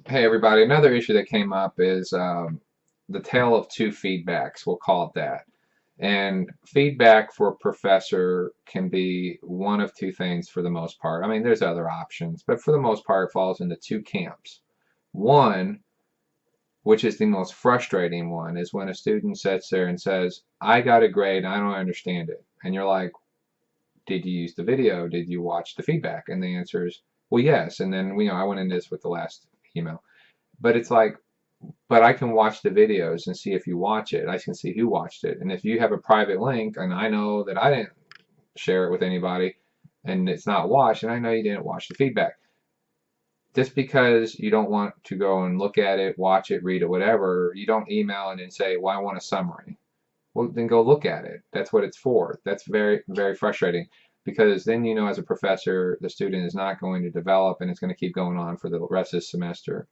Hey everybody, another issue that came up is the tale of two feedbacks, we'll call it that. And feedback for a professor can be one of two things for the most part. I mean, there's other options, but for the most part, it falls into two camps. One, which is the most frustrating one, is when a student sits there and says, I got a grade, and I don't understand it. And you're like, did you use the video? Did you watch the feedback? And the answer is, well, yes. And then, I went into this with the last email. But it's like, but I can watch the videos and see if you watch it. I can see who watched it. And if you have a private link and I know that I didn't share it with anybody and it's not watched and I know you didn't watch the feedback, just because you don't want to go and look at it, watch it, read it, whatever, you don't email it and say, well, I want a summary. Well, then go look at it. That's what it's for. That's very, very frustrating because then as a professor, the student is not going to develop and it's going to keep going on for the rest of the semester.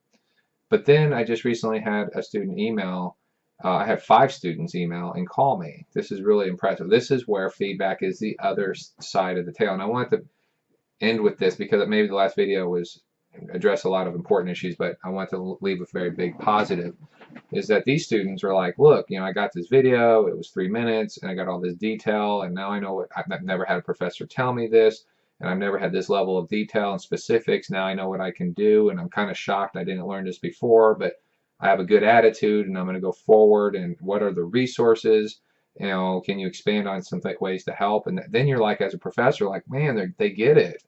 But then I just recently had a student email. I had 5 students email and call me. This is really impressive. This is where feedback is the other side of the tail. And I wanted to end with this because maybe the last video was address a lot of important issues, but I want to leave a very big positive. Is that these students are like, look, I got this video. It was 3 minutes, and I got all this detail, and now I know what I've never had a professor tell me this, and I've never had this level of detail and specifics. Now I know what I can do, and I'm kind of shocked I didn't learn this before, but I have a good attitude, and I'm going to go forward. And what are the resources? Can you expand on some ways to help? And then you're like, as a professor, like, man, they get it.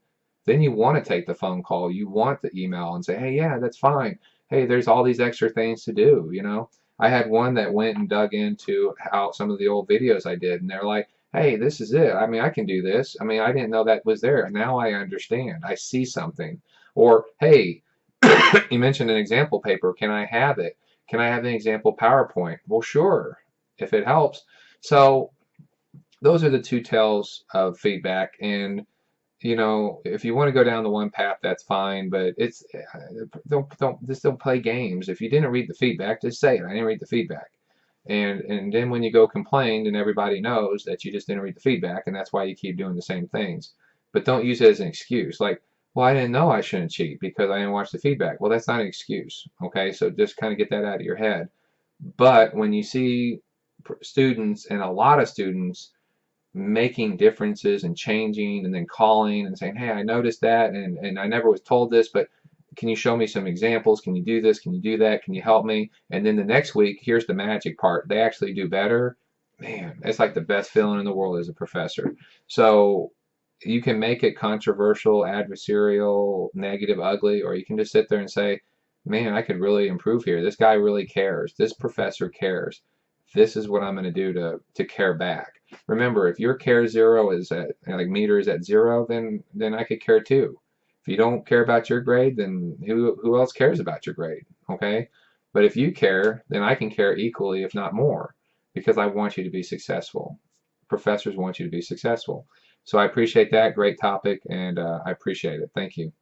Then you want to take the phone call, you want the email and say, hey, yeah, that's fine. Hey, there's all these extra things to do. I had one that went and dug into how some of the old videos I did, and they're like, hey, this is it. I mean, I can do this. I mean, I didn't know that was there. Now I understand. I see something. Or, hey, you mentioned an example paper. Can I have it? Can I have an example PowerPoint? Well, sure, if it helps. So those are the two tails of feedback. And if you want to go down the one path, that's fine. But it's don't play games. If you didn't read the feedback, just say it. I didn't read the feedback. And then when you go complain, then everybody knows that you just didn't read the feedback, and that's why you keep doing the same things. But don't use it as an excuse. Like, well, I didn't know I shouldn't cheat because I didn't watch the feedback. Well, that's not an excuse. Okay, so just kind of get that out of your head. But when you see students, and a lot of students, making differences and changing and then calling and saying, hey, I noticed that and I never was told this, but can you show me some examples? Can you do this? Can you do that? Can you help me? And then the next week, here's the magic part. They actually do better. Man, it's like the best feeling in the world as a professor. So you can make it controversial, adversarial, negative, ugly, or you can just sit there and say, man, I could really improve here. This guy really cares. This professor cares. This is what I'm going to do to care back. Remember, if your care zero is at like meter is at 0, then I could care too. If you don't care about your grade, then who else cares about your grade? Okay? But if you care, then I can care equally, if not more, because I want you to be successful. Professors want you to be successful. So I appreciate that. Great topic, and I appreciate it. Thank you.